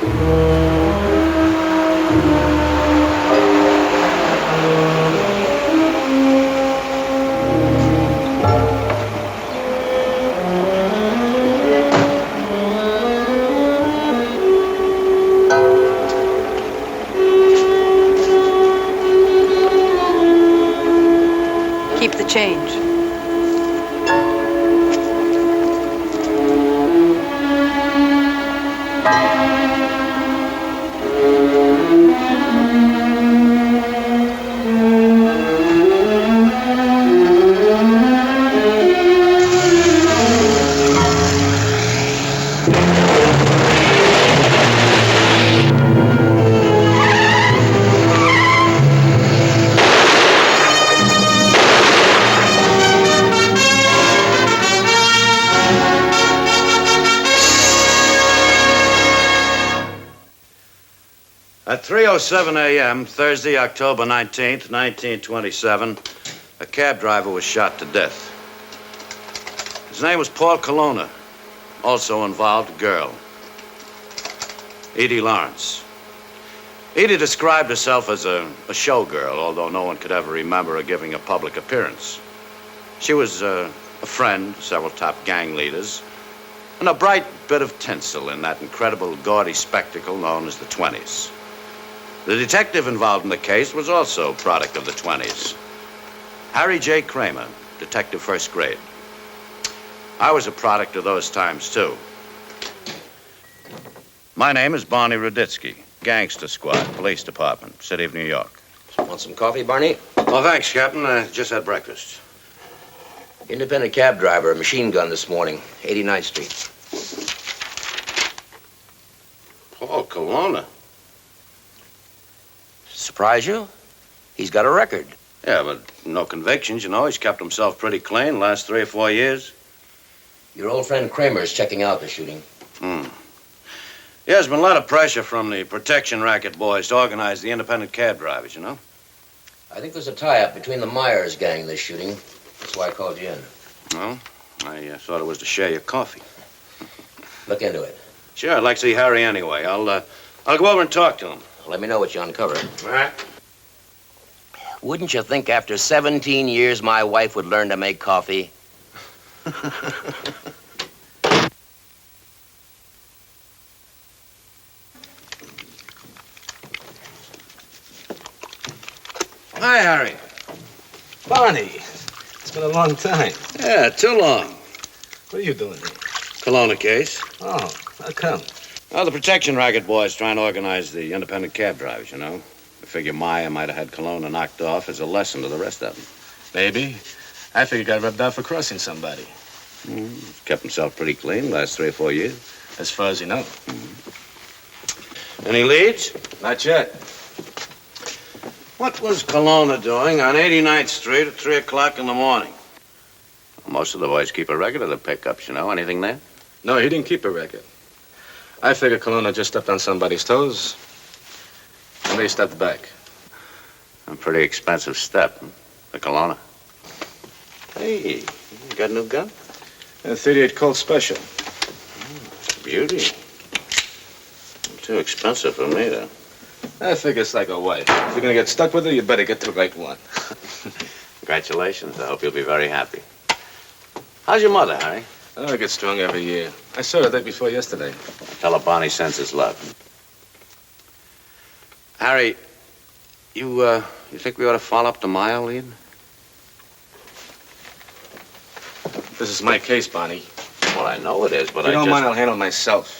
Keep the change. At 3:07 a.m., Thursday, October 19th, 1927, a cab driver was shot to death. His name was Paul Colonna. Also involved a girl, Edie Lawrence. Edie described herself as a showgirl, although no one could ever remember her giving a public appearance. She was a friend to several top gang leaders, and a bright bit of tinsel in that incredible gaudy spectacle known as the 20s. The detective involved in the case was also a product of the 20s. Harry J. Kramer, detective first grade. I was a product of those times, too. My name is Barney Ruditsky, Gangster Squad, Police Department, City of New York. Want some coffee, Barney? Oh, thanks, Captain. I just had breakfast. Independent cab driver, a machine gun this morning, 89th Street. Paul Colonna. Surprise you? He's got a record. Yeah, but no convictions, you know. He's kept himself pretty clean the last 3 or 4 years. Your old friend Kramer's checking out the shooting. Yeah, there's been a lot of pressure from the protection racket boys to organize the independent cab drivers, you know? I think there's a tie-up between the Myers gang and this shooting. That's why I called you in. Well, I thought it was to share your coffee. Look into it. Sure, I'd like to see Harry anyway. I'll go over and talk to him. Let me know what you uncover. All right. Wouldn't you think after 17 years my wife would learn to make coffee? Hi, Harry. Barney, it's been a long time. Yeah, too long. What are you doing here? Colonna case. Oh, how come? Well, the protection racket boys trying to organize the independent cab drivers, you know. I figure Maya might have had Colonna knocked off as a lesson to the rest of them. Maybe. I figured he got rubbed out for crossing somebody. He's kept himself pretty clean the last 3 or 4 years. As far as you know. Any leads? Not yet. What was Colonna doing on 89th Street at 3 o'clock in the morning? Well, most of the boys keep a record of the pickups, you know. Anything there? No, he didn't keep a record. I figured Colonna just stepped on somebody's toes, and they stepped back. A pretty expensive step, huh? The Colonna. Hey, you got a new gun? A 38 Colt Special. Beauty. Too expensive for me, though. I figure it's like a wife. If you're gonna get stuck with her, you better get the right one. Congratulations. I hope you'll be very happy. How's your mother, Harry? Oh, I get strong every year. I saw her the day before yesterday. Tell her Barney sends his love. Harry, you think we ought to follow up the Maya lead? This is my case, Barney. Well, I know it is, but If you don't mind, I'll handle it myself.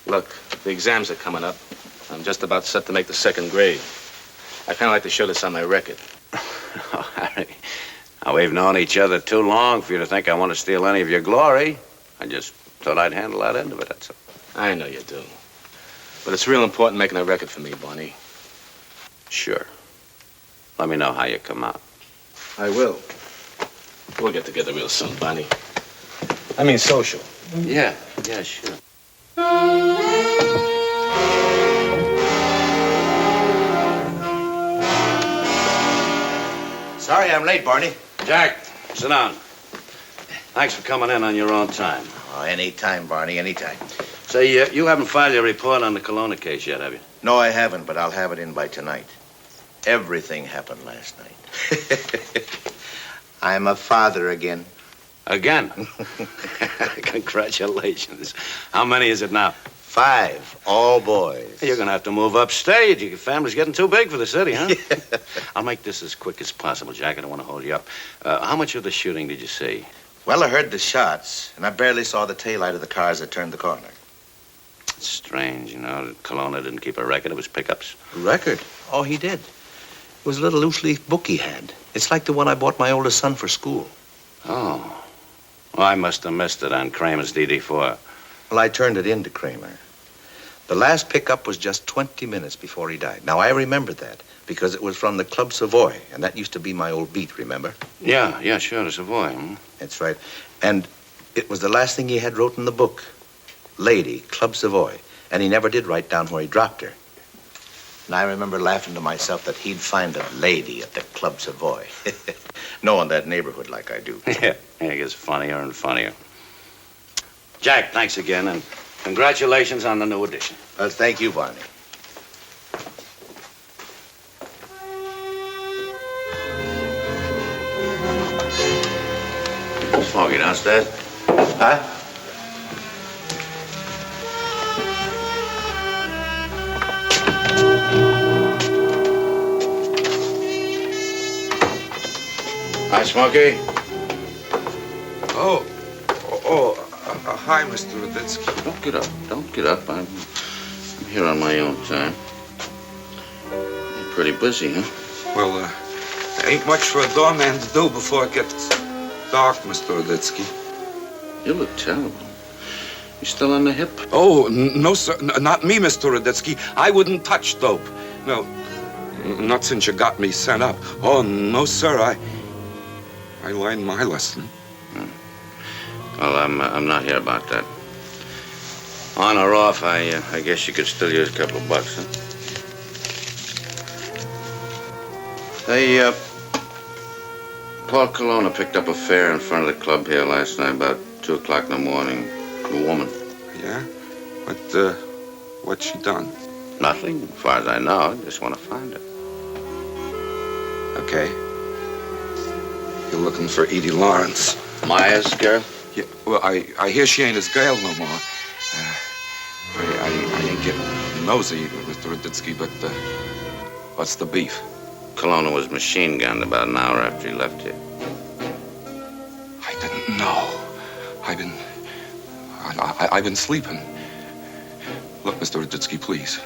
Look, the exams are coming up. I'm just about set to make the 2nd grade. I kind of like to show this on my record. Oh, Harry, now, we've known each other too long for you to think I want to steal any of your glory. I just thought I'd handle that end of it, that's all. I know you do. But it's real important making a record for me, Barney. Sure. Let me know how you come out. I will. We'll get together real soon, Barney. I mean social. Yeah, sure. Sorry I'm late, Barney. Jack, sit down. Thanks for coming in on your own time. Oh, anytime, Barney, anytime. Say, you haven't filed your report on the Kelowna case yet, have you? No, I haven't, but I'll have it in by tonight. Everything happened last night. I'm a father again. Again? Congratulations. How many is it now? 5, all boys. You're going to have to move upstate. Your family's getting too big for the city, huh? I'll make this as quick as possible, Jack. I don't want to hold you up. How much of the shooting did you see? Well, I heard the shots, and I barely saw the taillight of the car as it turned the corner. It's strange, you know, that Kelowna didn't keep a record of his pickups. A record? Oh, he did. It was a little loose-leaf book he had. It's like the one I bought my oldest son for school. Oh. Well, I must have missed it on Kramer's DD4. Well, I turned it in to Kramer. The last pickup was just 20 minutes before he died. Now, I remember that because it was from the Club Savoy, and that used to be my old beat, remember? Yeah, sure, the Savoy. Hmm? That's right. And it was the last thing he had wrote in the book. Lady, Club Savoy. And he never did write down where he dropped her. And I remember laughing to myself that he'd find a lady at the Club Savoy. Knowing that neighborhood like I do. Yeah, it gets funnier and funnier. Jack, thanks again, and congratulations on the new edition. Well, thank you, Barney. Smokey downstairs? Huh? Hi, Smokey. Hi, Mr. Ruditsky. Don't get up. I'm here on my own time. You're pretty busy, huh? Well, ain't much for a doorman to do before it gets dark, Mr. Ruditsky. You look terrible. You still on the hip? Oh, no, sir. Not me, Mr. Ruditsky. I wouldn't touch dope. No, not since you got me sent up. Oh, no, sir. I learned my lesson. Well, I'm not here about that. On or off, I guess you could still use a couple of bucks, huh? Hey, Paul Kelowna picked up a fare in front of the club here last night about 2 o'clock in the morning. A woman. Yeah? What's she done? Nothing, as far as I know. I just want to find her. Okay. You're looking for Edie Lawrence. Maya's girl? Yeah, well, I hear she ain't his girl no more. I ain't getting nosy, Mr. Ruditsky, but what's the beef? Kelowna was machine gunned about an hour after he left here. I didn't know. I've been sleeping. Look, Mr. Ruditsky, please.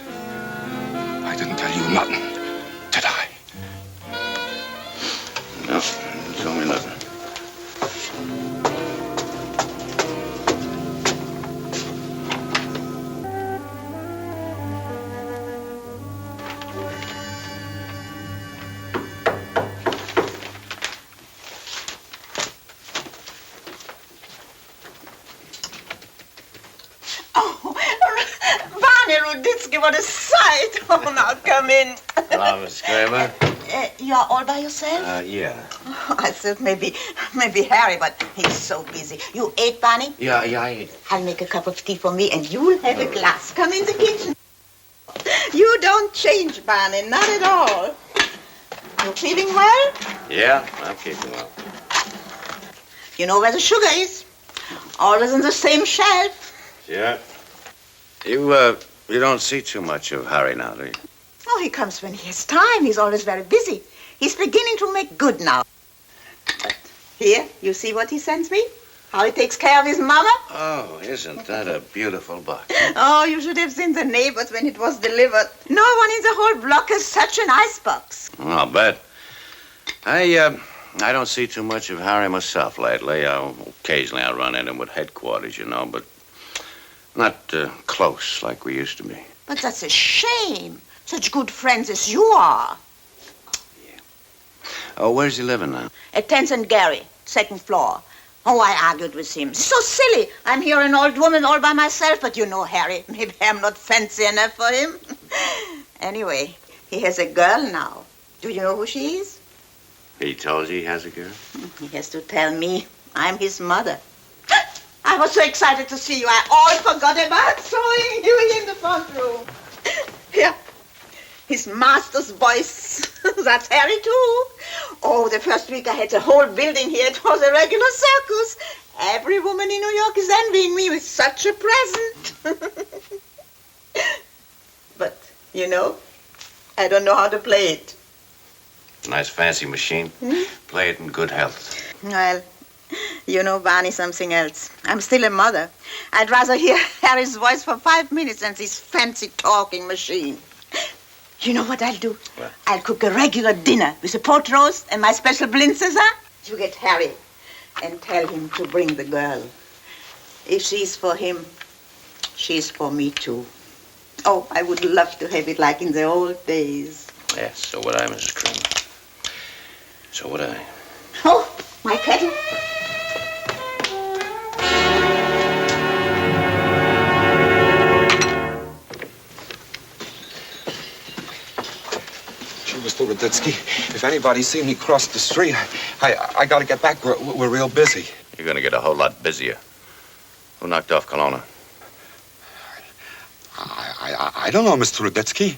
I didn't tell you nothing, did I? No, you didn't tell me nothing. What a sight! Oh, now come in. Hello, Miss Kramer. You are all by yourself? Yeah. Oh, I thought maybe Harry, but he's so busy. You ate, Barney? Yeah, I ate. I'll make a cup of tea for me, and you'll have a glass. Come in the kitchen. You don't change, Barney, not at all. You feeling well? Yeah, I'm keeping well. You know where the sugar is? Always on the same shelf. Yeah. You don't see too much of Harry now, do you? Oh, he comes when he has time. He's always very busy. He's beginning to make good now. But here, you see what he sends me? How he takes care of his mama? Oh, isn't that a beautiful box? Oh, you should have seen the neighbors when it was delivered. No one in the whole block has such an icebox. I'll bet. I don't see too much of Harry myself lately. Occasionally I run into him at headquarters, you know, but not close like we used to be. But that's a shame. Such good friends as you are. Yeah. Oh, where's he living now? At 10th and Gary, 2nd floor. Oh, I argued with him. So silly. I'm here an old woman all by myself, but you know, Harry, maybe I'm not fancy enough for him. Anyway, he has a girl now. Do you know who she is? He told you he has a girl? He has to tell me. I'm his mother. I was so excited to see you. I all forgot about throwing you in the front room. Here. His master's voice. That's Harry, too. Oh, the first week I had the whole building here. It was a regular circus. Every woman in New York is envying me with such a present. But, you know, I don't know how to play it. Nice fancy machine. Play it in good health. Well, you know, Barney, something else. I'm still a mother. I'd rather hear Harry's voice for 5 minutes than this fancy talking machine. You know what I'll do? What? I'll cook a regular dinner with a pot roast and my special blintzes. You get Harry and tell him to bring the girl. If she's for him, she's for me, too. Oh, I would love to have it like in the old days. Yes, so would I, Mrs. Kramer. So would I. Oh, my kettle. Gee, Mr. Raditsky, if anybody's seen me cross the street, I gotta get back. We're real busy. You're gonna get a whole lot busier. Who knocked off Kelowna? I don't know, Mr. Raditsky.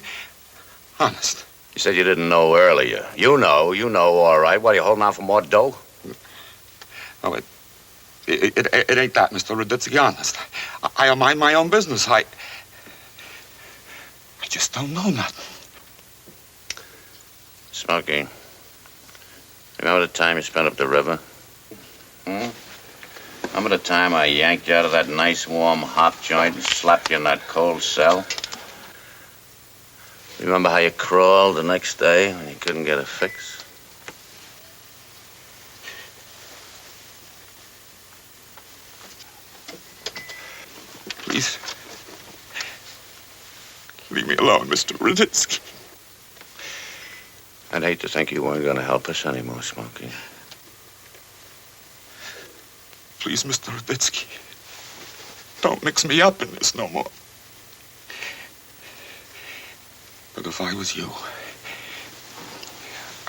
Honest. You said you didn't know earlier. You know, all right. What, are you holding out for more dough? No, it ain't that, Mr. Raditsky, honest. I mind my own business. I just don't know nothing. Smokey, remember the time you spent up the river? Remember the time I yanked you out of that nice, warm, hot joint and slapped you in that cold cell? Remember how you crawled the next day when you couldn't get a fix? Please. Leave me alone, Mr. Raditsky. I'd hate to think you weren't going to help us anymore, Smokey. Please, Mr. Raditsky. Don't mix me up in this no more. But if I was you,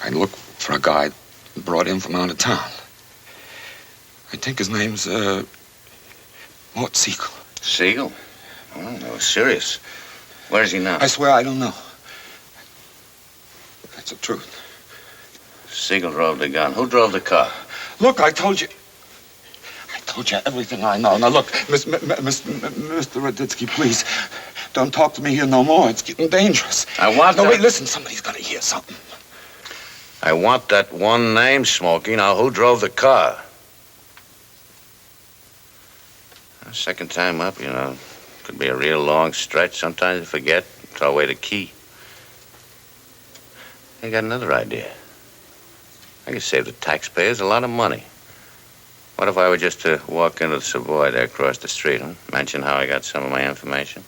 I'd look for a guy brought in from out of town. I think his name's, Mort Siegel. Siegel? Oh, no, serious. Where is he now? I swear I don't know. That's the truth. Siegel drove the gun. Who drove the car? Look, I told you everything I know. Now, look, Mr. Raditsky, please, don't talk to me here no more. It's getting dangerous. I want No, that... wait, listen, somebody's gonna hear something. I want that one name, Smokey. Now, who drove the car? Second time up, you know. Could be a real long stretch. Sometimes you forget. Throw away the key. I got another idea. I could save the taxpayers a lot of money. What if I were just to walk into the Savoy there across the street and mention how I got some of my information?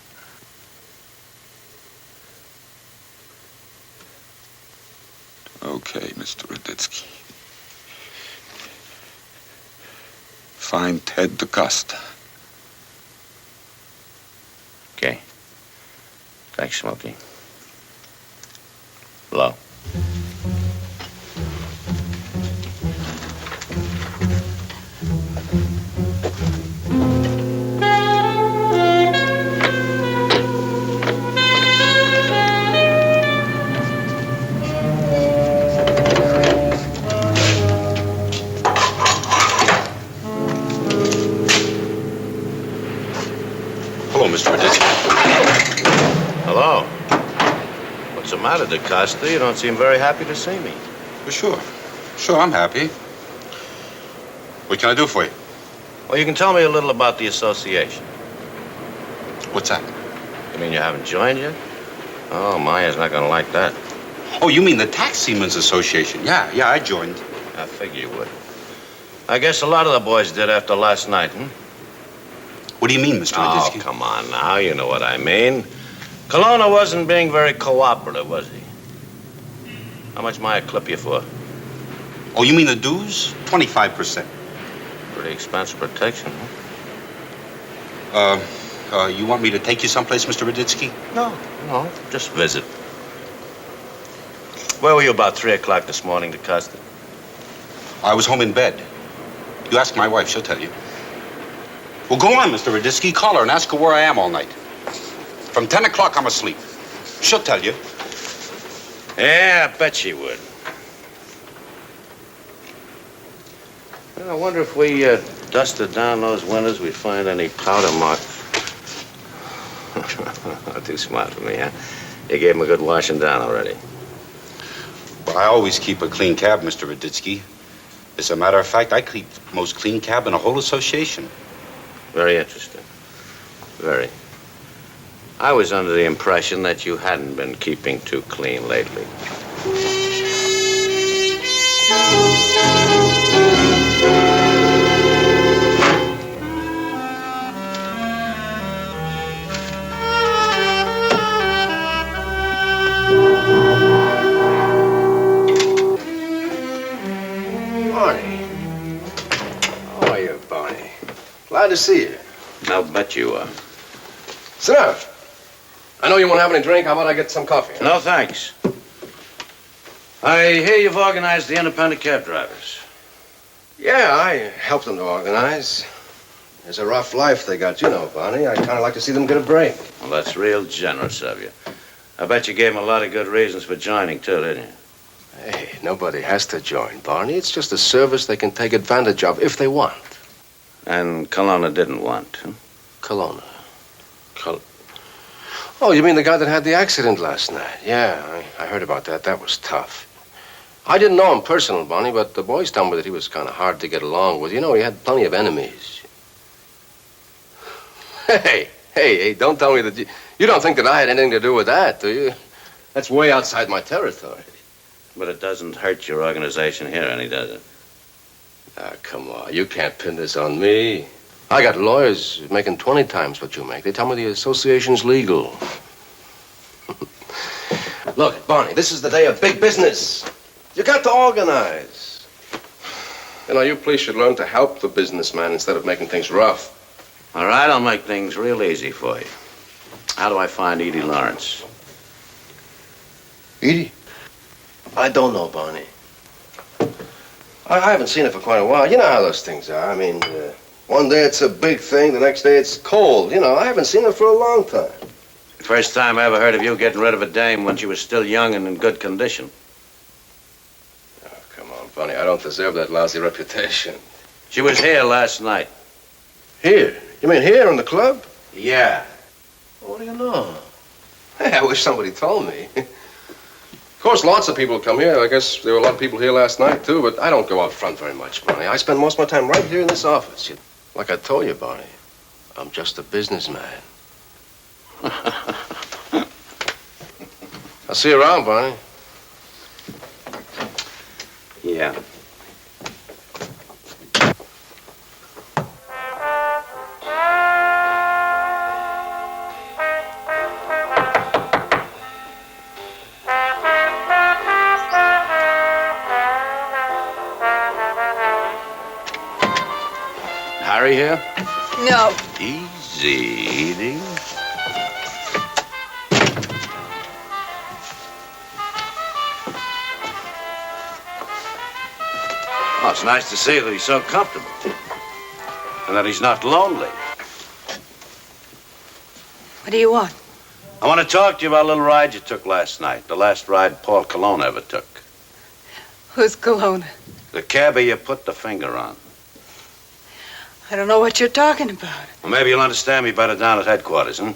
Okay, Mr. Raditsky. Find Ted DeCosta. Okay. Thanks, Smokey. Hello. Hello, Mr. Raditsky. Hello. What's the matter, DeCosta? You don't seem very happy to see me. Well, sure. Sure, I'm happy. What can I do for you? Well, you can tell me a little about the association. What's that? You mean you haven't joined yet? Oh, Maya's not going to like that. Oh, you mean the Taximen's Association? Yeah, I joined. I figure you would. I guess a lot of the boys did after last night, What do you mean, Mr. Oh, Raditsky? come on now. You know what I mean. Kelowna wasn't being very cooperative, was he? How much Maya clip you for? Oh, you mean the dues? 25%. Pretty expensive protection, huh? You want me to take you someplace, Mr. Raditsky? No, just visit. Where were you about 3 o'clock this morning, DeCosta? I was home in bed. You ask my wife, she'll tell you. Well, go on, Mr. Raditsky. Call her and ask her where I am all night. From 10 o'clock, I'm asleep. She'll tell you. Yeah, I bet she would. Well, I wonder if we dusted down those windows, we'd find any powder marks. Not too smart for me, huh? You gave him a good washing down already. Well, I always keep a clean cab, Mr. Raditsky. As a matter of fact, I keep the most clean cab in the whole association. Very interesting. Very. I was under the impression that you hadn't been keeping too clean lately. Glad to see you. I'll bet you are. Sit down. I know you won't have any drink. How about I get some coffee? No, thanks. I hear you've organized the independent cab drivers. Yeah, I helped them to organize. It's a rough life they got, you know, Barney. I'd kind of like to see them get a break. Well, that's real generous of you. I bet you gave them a lot of good reasons for joining, too, didn't you? Hey, nobody has to join, Barney. It's just a service they can take advantage of if they want. And Kelowna didn't want, huh? Kelowna. Oh, you mean the guy that had the accident last night? Yeah, I heard about that. That was tough. I didn't know him personally, Barney, but the boys tell me that he was kind of hard to get along with. You know, he had plenty of enemies. Hey, don't tell me that you don't think that I had anything to do with that, do you? That's way outside my territory. But it doesn't hurt your organization here any, does it? Ah, come on. You can't pin this on me. I got lawyers making 20 times what you make. They tell me the association's legal. Look, Barney, this is the day of big business. You got to organize. You know, you please should learn to help the businessman instead of making things rough. All right, I'll make things real easy for you. How do I find Edie Lawrence? Edie? I don't know, Barney. I haven't seen her for quite a while. You know how those things are. I mean, one day it's a big thing, the next day it's cold. You know, I haven't seen her for a long time. First time I ever heard of you getting rid of a dame when she was still young and in good condition. Oh, come on, Barney. I don't deserve that lousy reputation. She was here last night. Here? You mean here in the club? Yeah. What do you know? Hey, I wish somebody told me. Of course, lots of people come here. I guess there were a lot of people here last night, too, but I don't go out front very much, Barney. I spend most of my time right here in this office. Like I told you, Barney, I'm just a businessman. I'll see you around, Barney. Yeah. Harry here? No. Easy, Edie. Oh, it's nice to see that he's so comfortable. And that he's not lonely. What do you want? I want to talk to you about a little ride you took last night. The last ride Paul Kelowna ever took. Who's Kelowna? The cabbie you put the finger on. I don't know what you're talking about. Well, maybe you'll understand me better down at headquarters, huh?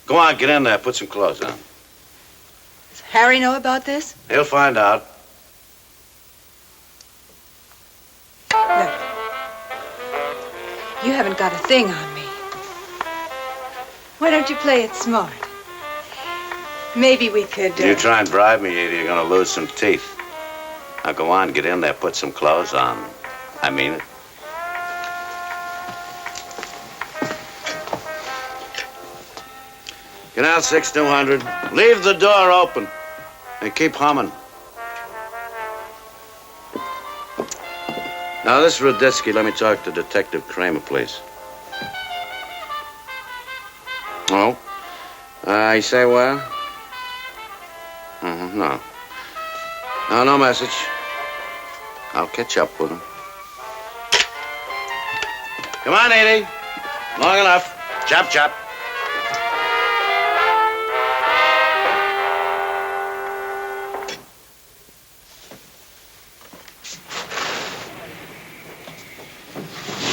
Go on, get in there, put some clothes on. Does Harry know about this? He'll find out. Look, you haven't got a thing on me. Why don't you play it smart? Maybe we could... You try and bribe me, Edie, you're gonna lose some teeth. Now go on, get in there, put some clothes on. I mean it. Get out 6200. Leave the door open. And keep humming. Now, this is Raditsky. Let me talk to Detective Kramer, please. Oh? You say where? No. No message. I'll catch up with him. Come on, Edie. Long enough. Chop, chop.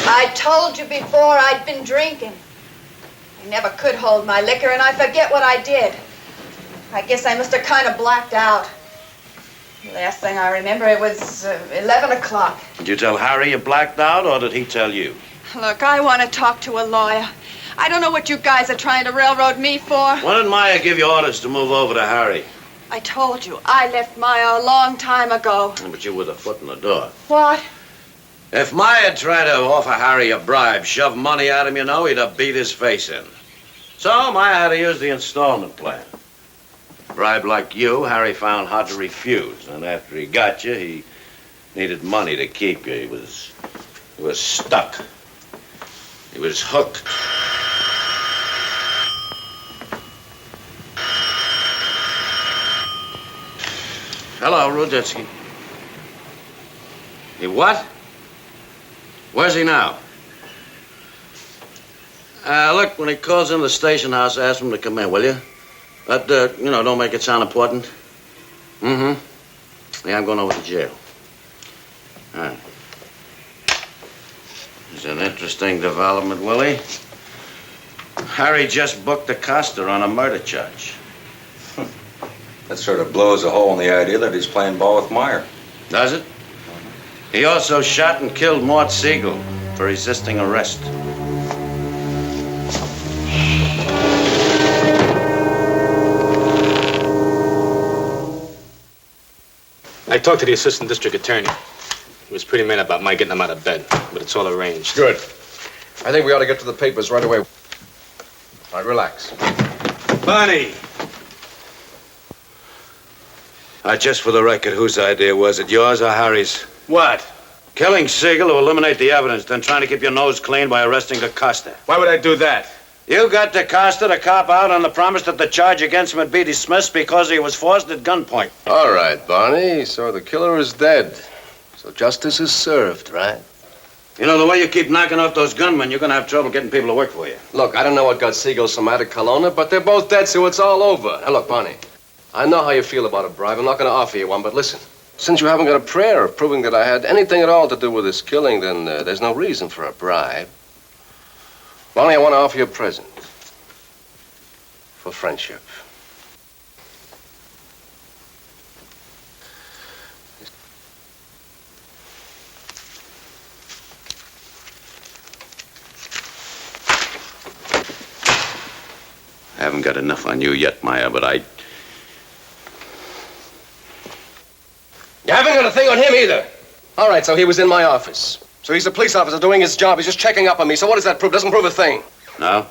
I told you before I'd been drinking. I never could hold my liquor, and I forget what I did. I guess I must have kind of blacked out. Last thing I remember, it was 11 o'clock. Did you tell Harry you blacked out, or did he tell you? Look, I want to talk to a lawyer. I don't know what you guys are trying to railroad me for. When did Maya give you orders to move over to Harry? I told you, I left Maya a long time ago. But you were the foot in the door. What? If Maya tried to offer Harry a bribe, shove money at him, you know, he'd have beat his face in. So Maya had to use the installment plan. A bribe like you, Harry found hard to refuse. And after he got you, he needed money to keep you. He was stuck. He was hooked. Hello, Rudetsky. He what? Where's he now? Look, when he calls in the station house, ask him to come in, will you? But, don't make it sound important. Mm-hmm. Yeah, I'm going over to jail. All right. It's an interesting development, Willie. Harry just booked Acosta on a murder charge. That sort of blows a hole in the idea that he's playing ball with Meyer. Does it? He also shot and killed Mort Siegel for resisting arrest. I talked to the assistant district attorney. He was pretty mad about my getting him out of bed, but it's all arranged. Good. I think we ought to get to the papers right away. All right, relax. Barney! Just for the record, whose idea was it, yours or Harry's? What? Killing Siegel to eliminate the evidence, then trying to keep your nose clean by arresting DaCosta. Why would I do that? You got DaCosta to cop out on the promise that the charge against him would be dismissed because he was forced at gunpoint. All right, Barney. So the killer is dead. So justice is served, right? You know, the way you keep knocking off those gunmen, you're going to have trouble getting people to work for you. Look, I don't know what got Siegel so mad at Kelowna, but they're both dead, so it's all over. Now, look, Barney, I know how you feel about a bribe. I'm not going to offer you one, but listen. Since you haven't got a prayer of proving that I had anything at all to do with this killing, then there's no reason for a bribe. Barney, I want to offer you a present. For friendship. I haven't got enough on you yet, Maya, but You haven't got a thing on him either. All right, so he was in my office. So he's a police officer doing his job. He's just checking up on me. So what does that prove? Doesn't prove a thing. No?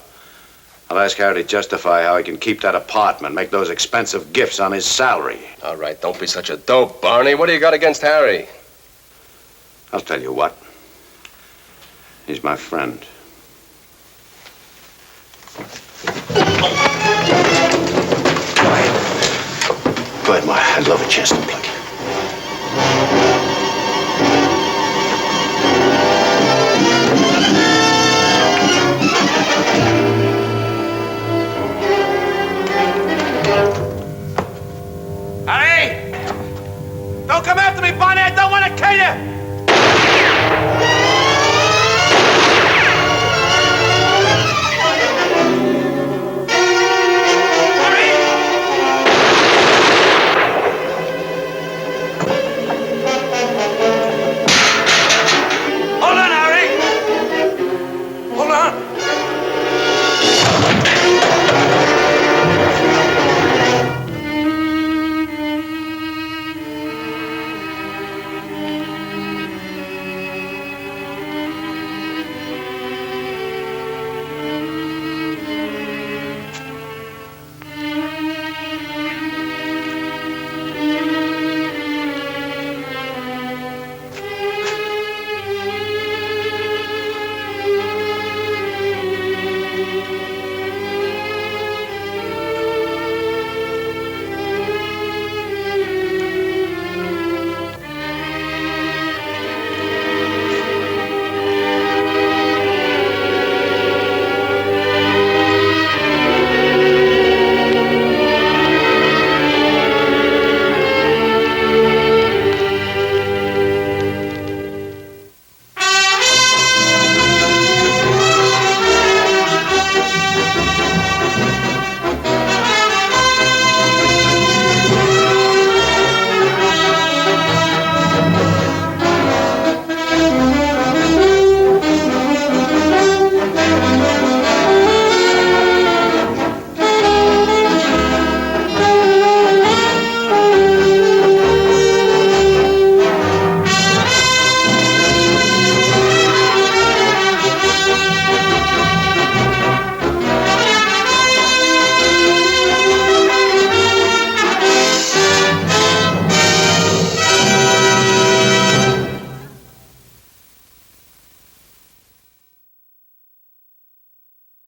I'll ask Harry to justify how he can keep that apartment, make those expensive gifts on his salary. All right, don't be such a dope, Barney. What do you got against Harry? I'll tell you what. He's my friend. Go ahead, Maya. I'd love a chance to plug you.